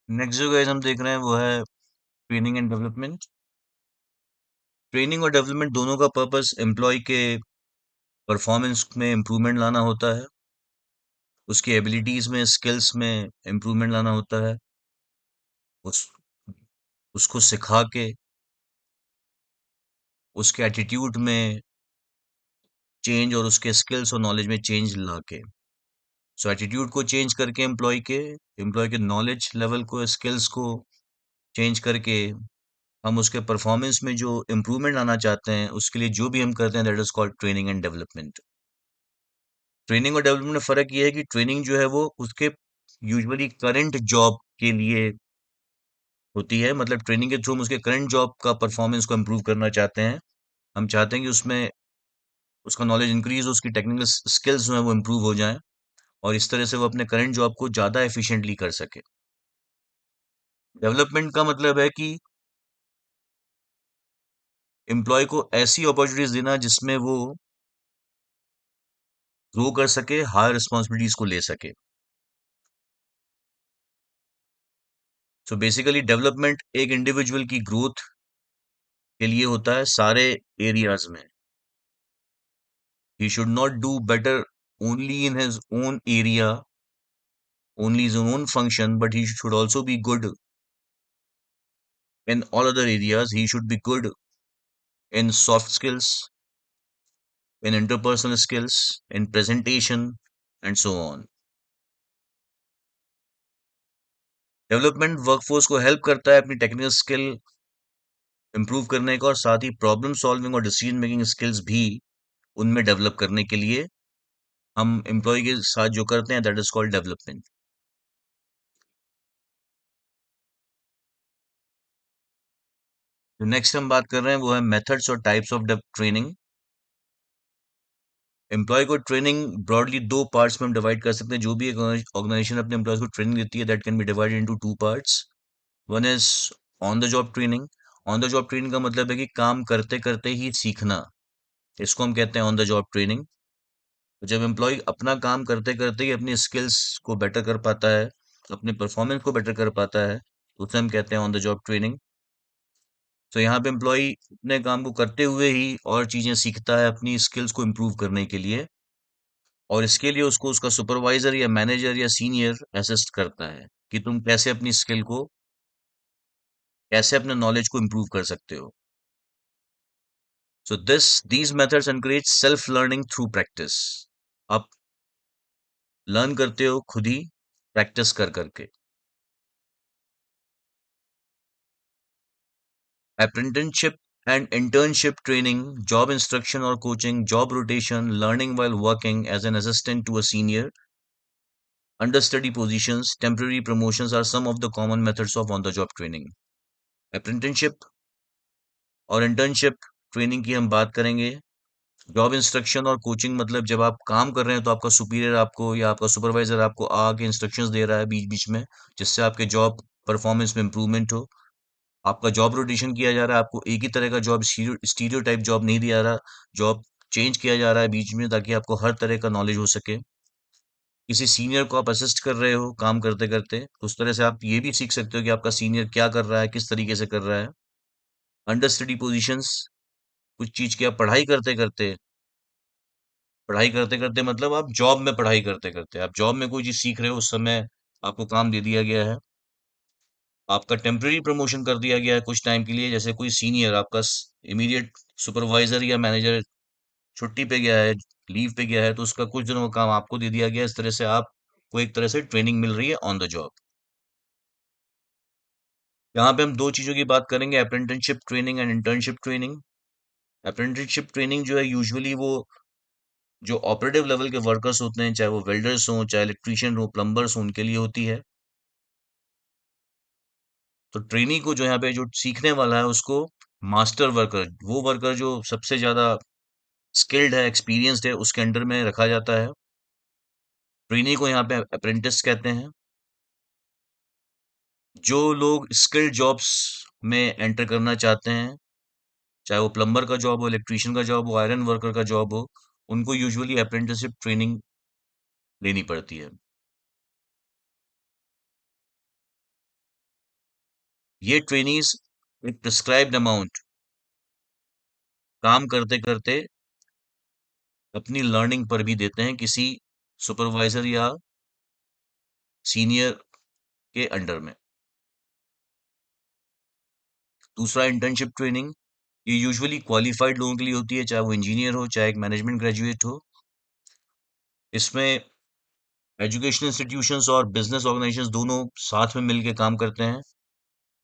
Next जो guys हम देख रहे हैं वो है ट्रेनिंग एंड डेवलपमेंट। ट्रेनिंग और डेवलपमेंट दोनों का पर्पस एम्प्लॉय के परफॉर्मेंस में इम्प्रूवमेंट लाना होता है, उसकी एबिलिटीज में, स्किल्स में इम्प्रूवमेंट लाना होता है, उस उसको सिखा के उसके एटीट्यूड में चेंज और उसके स्किल्स और नॉलेज में चेंज ला के। सो एटीट्यूड को चेंज करके एम्प्लॉय के नॉलेज लेवल को, स्किल्स को चेंज करके हम उसके परफॉर्मेंस में जो इम्प्रूवमेंट लाना चाहते हैं उसके लिए जो भी हम करते हैं that is called training and development. Training और डेवलपमेंट में फ़र्क ये है कि ट्रेनिंग जो है वो उसके यूजुअली करंट जॉब के लिए होती है। मतलब ट्रेनिंग के थ्रू हम उसके करंट जॉब का परफॉर्मेंस को इम्प्रूव करना चाहते हैं। हम चाहते हैं कि उसमें उसका नॉलेज इंक्रीज़ हो, उसकी टेक्निकल स्किल्स जो हैं वो इम्प्रूव हो जाएँ और इस तरह से वो अपने करंट जॉब को ज़्यादा एफिशिएंटली कर सके। डेवलपमेंट का मतलब है कि एम्प्लॉयी को ऐसी अपॉर्चुनिटीज़ देना जिसमें वो ग्रो कर सके, हायर रिस्पॉन्सिबिलिटीज़ को ले सके। सो बेसिकली डेवलपमेंट एक इंडिविजुअल की ग्रोथ के लिए होता है सारे एरियाज़ में। He should not do better only in his own area, only his own function, but he should also be good in all other areas. He should be good in soft skills, in interpersonal skills, in presentation, and so on. Development workforce को help करता है अपनी technical skill improve करने का और साथ ही problem solving और decision making skills भी उनमें डेवलप करने के लिए हम एम्प्लॉय के साथ जो करते हैं दैट इज कॉल्ड डेवलपमेंट। जो नेक्स्ट हम बात कर रहे हैं वो है मेथड्स और टाइप्स ऑफ ट्रेनिंग। एम्प्लॉय को ट्रेनिंग ब्रॉडली दो पार्ट्स में हम डिवाइड कर सकते हैं। जो भी एक ऑर्गेनाइजेशन अपने एम्प्लॉयज को ट्रेनिंग देती है that can be divided into two parts. One is on the job training. On the job training का मतलब है कि काम करते करते ही सीखना, इसको हम कहते हैं ऑन द जॉब ट्रेनिंग। तो जब एम्प्लॉय अपना काम करते करते ही अपनी स्किल्स को बेटर कर पाता है, अपने परफॉर्मेंस को बेटर कर पाता है, तो उसे हम कहते हैं ऑन द जॉब ट्रेनिंग। तो यहाँ पे एम्प्लॉय अपने काम को करते हुए ही और चीजें सीखता है अपनी स्किल्स को इम्प्रूव करने के लिए, और इसके लिए उसको उसका सुपरवाइजर या मैनेजर या सीनियर असिस्ट करता है कि तुम कैसे अपनी स्किल को, कैसे अपने नॉलेज को इम्प्रूव कर सकते हो। So these methods encourage self learning through practice. आप लर्न करते हो खुद ही प्रैक्टिस कर करके। Apprenticeship and internship training, job instruction और coaching, job rotation, learning while working as an assistant to a senior, understudy positions, temporary promotions are some of the common methods of on the job training. Apprenticeship और internship training की हम बात करेंगे। Job instruction और coaching मतलब जब आप काम कर रहे हैं तो आपका सुपीरियर आपको या आपका सुपरवाइजर आपको आके इंस्ट्रक्शंस दे रहा है बीच बीच में, जिससे आपके जॉब परफॉर्मेंस में इंप्रूवमेंट हो। आपका जॉब रोटेशन किया जा रहा है, आपको एक ही तरह का जॉब, स्टीरियो टाइप जॉब नहीं दिया रहा, जॉब चेंज किया जा रहा है बीच में ताकि आपको हर तरह का नॉलेज हो सके। किसी सीनियर को आप असिस्ट कर रहे हो काम करते करते, तो उस तरह से आप ये भी सीख सकते हो कि आपका सीनियर क्या कर रहा है, किस तरीके से कर रहा है। अंडर स्टडी पोजिशंस, कुछ चीज की आप पढ़ाई करते करते मतलब आप जॉब में पढ़ाई करते करते आप जॉब में कोई चीज सीख रहे हो, उस समय आपको काम दे दिया गया है, आपका टेम्पररी प्रमोशन कर दिया गया है कुछ टाइम के लिए, जैसे कोई सीनियर आपका इमीडिएट सुपरवाइजर या मैनेजर छुट्टी पे गया है, लीव पे गया है, तो उसका कुछ दिनों का काम आपको दे दिया गया है। इस तरह से आपको एक तरह से ट्रेनिंग मिल रही है ऑन द जॉब। यहाँ पे हम दो चीजों की बात करेंगे, apprenticeship training and internship training. Apprenticeship training जो है यूजुअली वो जो ऑपरेटिव लेवल के वर्कर्स होते हैं, चाहे वो वेल्डर्स हों, चाहे इलेक्ट्रीशियन हो, प्लम्बर्स हों, उनके लिए होती है। तो ट्रेनी को जो यहाँ पे जो सीखने वाला है उसको मास्टर वर्कर, वो वर्कर जो सबसे ज्यादा स्किल्ड है, एक्सपीरियंस्ड है, उसके अंडर में रखा जाता है। ट्रेनी को यहाँ पे अप्रेंटिस कहते हैं। जो लोग स्किल्ड जॉब्स में एंटर करना चाहते हैं, चाहे वो प्लम्बर का जॉब हो, इलेक्ट्रीशियन का जॉब हो, आयरन वर्कर का जॉब हो, उनको यूजुअली अप्रेंटिसशिप ट्रेनिंग लेनी पड़ती है। ये ट्रेनीज एक प्रिस्क्राइब्ड अमाउंट काम करते करते अपनी लर्निंग पर भी देते हैं किसी सुपरवाइजर या सीनियर के अंडर में। दूसरा, इंटर्नशिप ट्रेनिंग, ये यूजुअली क्वालिफाइड लोगों के लिए होती है, चाहे वो इंजीनियर हो, चाहे एक मैनेजमेंट ग्रेजुएट हो। इसमें एजुकेशन इंस्टीट्यूशंस और बिजनेस ऑर्गेनाइजेशंस दोनों साथ में मिलके काम करते हैं।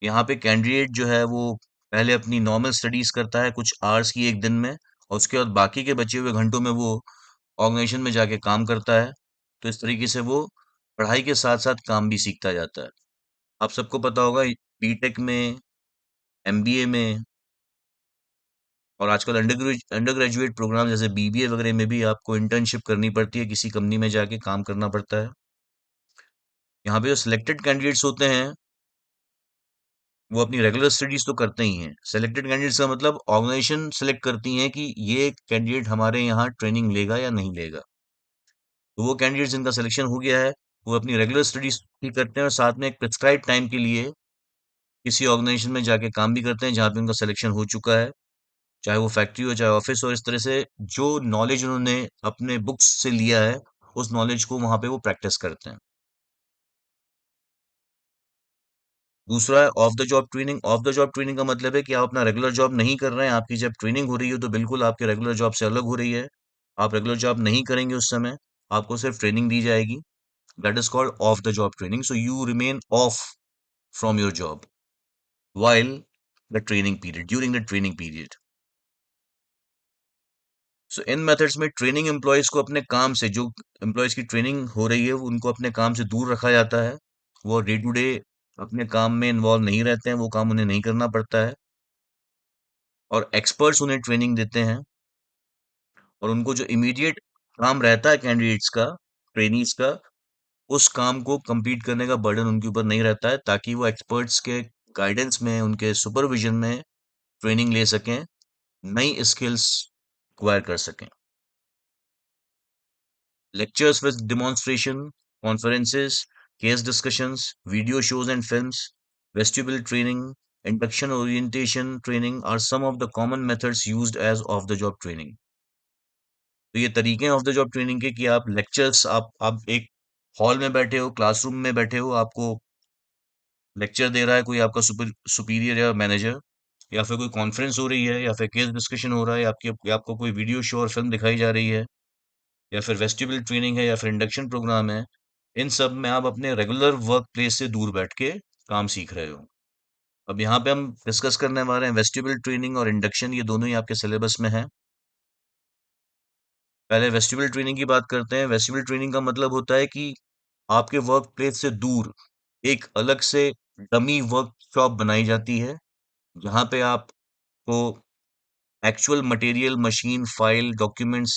यहाँ पे कैंडिडेट जो है वो पहले अपनी नॉर्मल स्टडीज करता है कुछ आवर्स की एक दिन में, और उसके बाद बाकी के बचे हुए घंटों में वो ऑर्गेनाइजेशन में जाके काम करता है। तो इस तरीके से वो पढ़ाई के साथ साथ काम भी सीखता जाता है। आप सबको पता होगा, बीटेक में, एमबीए में, और आजकल अंडर ग्रेजुएट प्रोग्राम जैसे बीबीए वगैरह में भी आपको इंटर्नशिप करनी पड़ती है, किसी कंपनी में जाके काम करना पड़ता है। यहाँ पे जो सिलेक्टेड कैंडिडेट्स होते हैं वो अपनी रेगुलर स्टडीज तो करते ही हैं। सिलेक्टेड कैंडिडेट्स का मतलब ऑर्गेनाइजेशन सेलेक्ट करती हैं कि ये कैंडिडेट हमारे यहाँ ट्रेनिंग लेगा या नहीं लेगा। तो वो कैंडिडेट्स जिनका सिलेक्शन हो गया है वो अपनी रेगुलर स्टडीज भी करते हैं और साथ में एक प्रिस्क्राइब टाइम के लिए किसी ऑर्गेनाइजेशन में जाके काम भी करते हैं जहाँ पे उनका सिलेक्शन हो चुका है, चाहे वो फैक्ट्री हो चाहे ऑफिस हो। इस तरह से जो नॉलेज उन्होंने अपने बुक्स से लिया है उस नॉलेज को वहाँ पे वो प्रैक्टिस करते हैं। दूसरा है of the job training. Of the job training का मतलब है कि आप अपना रेगुलर जॉब नहीं कर रहे हैं, आपकी जब ट्रेनिंग हो रही है तो बिल्कुल आपके रेगुलर जॉब से अलग हो रही है। आप रेगुलर जॉब नहीं करेंगे उस समय, आपको सिर्फ ट्रेनिंग दी जाएगी। That is called off the job training. So you remain of from your job while the training period, during the training period. So in methods में ट्रेनिंग एम्प्लॉयज को अपने काम से, जो एम्प्लॉयज की ट्रेनिंग हो रही है उनको अपने काम से दूर रखा जाता है। वो डे टू डे अपने काम में इन्वॉल्व नहीं रहते हैं, वो काम उन्हें नहीं करना पड़ता है, और एक्सपर्ट्स उन्हें ट्रेनिंग देते हैं। और उनको जो इमीडिएट काम रहता है कैंडिडेट्स का, ट्रेनीज का, उस काम को कंप्लीट करने का बर्डन उनके ऊपर नहीं रहता है, ताकि वो एक्सपर्ट्स के गाइडेंस में, उनके सुपरविजन में ट्रेनिंग ले सकें, नई स्किल्स एक्वायर कर सकें। Lectures with demonstration, conferences, case discussions, video shows and films, vestibule training, induction orientation training are some of the common methods used as off-the-job training. तो ये तरीके हैं ऑफ द जॉब ट्रेनिंग के कि आप lectures, आप एक हॉल में बैठे हो, क्लासरूम में बैठे हो, आपको लेक्चर दे रहा है कोई आपका सुपीरियर या मैनेजर, या फिर कोई कॉन्फ्रेंस हो रही है, या फिर केस डिस्कशन हो रहा है, आपको कोई वीडियो शो और फिल्म दिखाई जा रही है, या फिर वेस्टिबुलर ट्रेनिंग है, या फिर इंडक्शन प्रोग्राम है। इन सब में आप अपने रेगुलर वर्क प्लेस से दूर बैठ के काम सीख रहे हो। अब यहाँ पे हम डिस्कस करने वाले हैं वेस्टिबुलर ट्रेनिंग और इंडक्शन, ये दोनों ही आपके सिलेबस में है। पहले वेस्टिबुलर ट्रेनिंग की बात करते हैं। वेस्टिबुलर ट्रेनिंग का मतलब होता है कि आपके वर्क प्लेस से दूर एक अलग से डमी वर्कशॉप बनाई जाती है, जहाँ पे आपको actual material, machine, file, documents,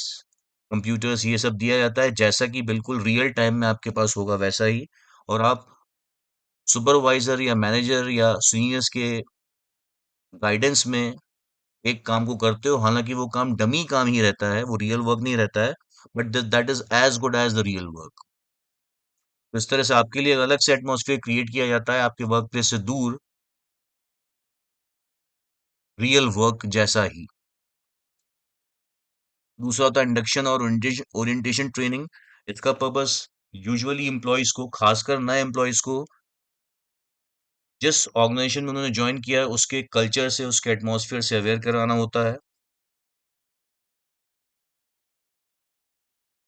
computers, ये सब दिया जाता है, जैसा कि बिल्कुल रियल टाइम में आपके पास होगा वैसा ही। और आप सुपरवाइजर या मैनेजर या सीनियर्स के गाइडेंस में एक काम को करते हो। हालांकि वो काम डमी काम ही रहता है, वो रियल वर्क नहीं रहता है, but that is as good as the real work. तो इस तरह से आपके लिए एक अलग से एटमॉस्फेयर क्रिएट किया जाता है आपके वर्क प्लेस से दूर, रियल वर्क जैसा ही। दूसरा होता है इंडक्शन और ओरिएंटेशन ट्रेनिंग। इसका पर्पस यूजुअली एम्प्लॉयज को, खासकर नए एम्प्लॉयज को, जिस ऑर्गेनाइजेशन में उन्होंने ज्वाइन किया है उसके कल्चर से, उसके एटमॉस्फेयर से अवेयर कराना होता है।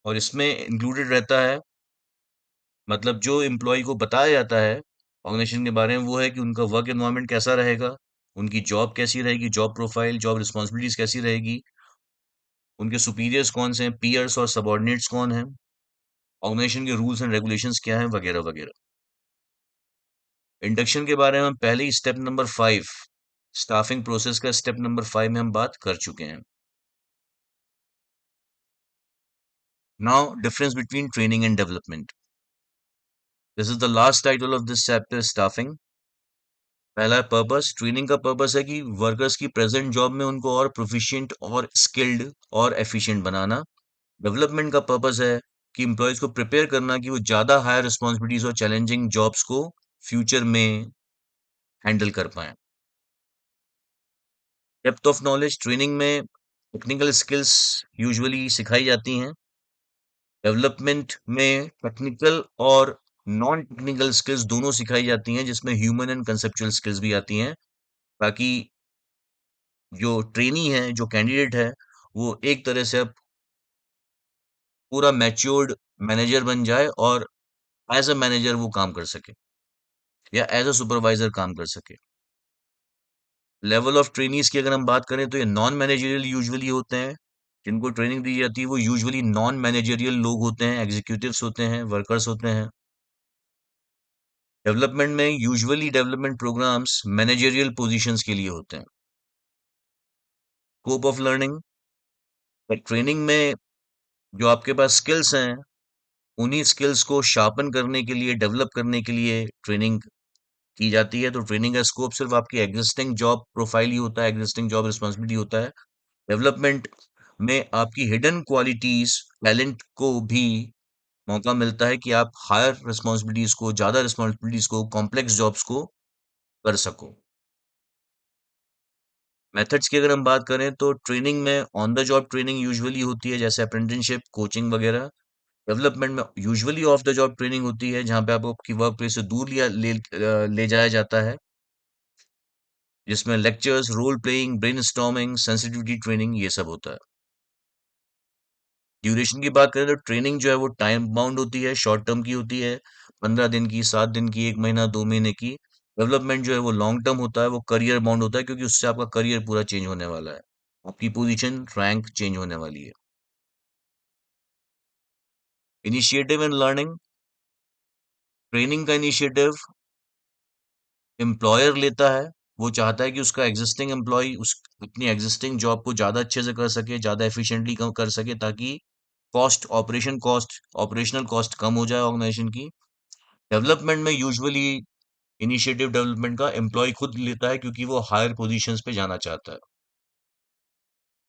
और इसमें इंक्लूडेड रहता है, मतलब जो एम्प्लॉय को बताया जाता है ऑर्गेनाइजेशन के बारे में, वो है कि उनका वर्क एनवायरनमेंट कैसा रहेगा, उनकी जॉब कैसी रहेगी, जॉब प्रोफाइल, जॉब रिस्पॉन्सिबिलिटीज कैसी रहेगी, उनके सुपीरियर्स कौन से हैं, पीयर्स और सबॉर्डिनेट्स कौन हैं, ऑर्गेनाइजेशन के रूल्स एंड रेगुलेशंस क्या हैं, वगैरह वगैरह। इंडक्शन के बारे में हम पहले ही स्टेप नंबर 5, स्टाफिंग प्रोसेस का स्टेप नंबर 5 में हम बात कर चुके हैं। Now difference between training and development. This is the last title of this chapter, staffing. पहला है पर्पस। ट्रेनिंग का पर्पस है कि वर्कर्स की प्रेजेंट जॉब में उनको और प्रोफिशिएंट और स्किल्ड और एफिशिएंट बनाना। डेवलपमेंट का पर्पस है कि एम्प्लॉयज को प्रिपेयर करना कि वो ज़्यादा हायर रिस्पॉन्सिबिलिटीज और चैलेंजिंग जॉब्स को फ्यूचर में हैंडल कर पाएँ। डेप्थ ऑफ नॉलेज ट्रेनिंग में टेक्निकल स्किल्स यूजुअली सिखाई जाती हैं। डेवलपमेंट में टेक्निकल और नॉन टेक्निकल स्किल्स दोनों सिखाई जाती हैं, जिसमें ह्यूमन एंड कंसेप्चुअल स्किल्स भी आती हैं, ताकि जो ट्रेनी है, जो कैंडिडेट है, वो एक तरह से अब पूरा मैच्योर्ड मैनेजर बन जाए और एज़ अ मैनेजर वो काम कर सके या एज़ अ सुपरवाइज़र काम कर सके। लेवल ऑफ ट्रेनीज़ की अगर हम बात करें तो ये नॉन मैनेजरियल यूजुअली होते हैं, जिनको ट्रेनिंग दी जाती है वो यूजुअली नॉन मैनेजरियल लोग होते हैं, एग्ज़ीक्यूटिव्स होते हैं, वर्कर्स होते हैं। डेवलपमेंट में usually development programmes managerial positions के लिए होते हैं। स्कोप ऑफ लर्निंग ट्रेनिंग में जो आपके पास स्किल्स हैं, उन्हीं स्किल्स को शार्पन करने के लिए, डेवलप करने के लिए ट्रेनिंग की जाती है। तो ट्रेनिंग का स्कोप सिर्फ़ आपकी एक्जिस्टिंग जॉब प्रोफाइल ही होता है, एक्जिस्टिंग जॉब रिस्पॉन्सिबिलिटी होता है। डेवलपमेंट में आपकी हिडन क्वालिटीज़, टैलेंट को भी मौका मिलता है कि आप हायर रिस्पॉन्सिबिलिटीज़ को, ज़्यादा रिस्पॉन्सिबिलिटीज़ को, कॉम्प्लेक्स जॉब्स को कर सको। मेथड्स की अगर हम बात करें तो ट्रेनिंग में on the job training usually होती है, जैसे अप्रेंटिसशिप, कोचिंग वगैरह। डेवलपमेंट में usually of the job training होती है, जहाँ पे आपको आपकी वर्क प्लेस से दूर ले जाया जाता है, जिसमें lectures, role playing, brainstorming, sensitivity training ये सब होता है। ड्यूरेशन की बात करें तो ट्रेनिंग जो है वो टाइम बाउंड होती है, शॉर्ट टर्म की होती है, 15 दिन की, 7 दिन की, 1 महीना, 2 महीने की। डेवलपमेंट जो है वो लॉन्ग टर्म होता है, वो करियर बाउंड होता है, क्योंकि उससे आपका करियर पूरा चेंज होने वाला है। आपकी पोजीशन, रैंक चेंज होने वाली है। इनिशिएटिव एंड लर्निंग ट्रेनिंग का इनिशिएटिव एम्प्लॉयर लेता है। वो चाहता है कि उसका एग्जिस्टिंग एम्प्लॉयी उस अपनी एग्जिस्टिंग जॉब को ज़्यादा अच्छे से कर सके, ज़्यादा एफिशिएंटली कर सके, ताकि ऑपरेशनल कॉस्ट कम हो जाए ऑर्गेनाइजेशन की। डेवलपमेंट में यूजुअली इनिशिएटिव डेवलपमेंट का एम्प्लॉयी खुद लेता है, क्योंकि वो हायर पोजीशंस पे जाना चाहता है।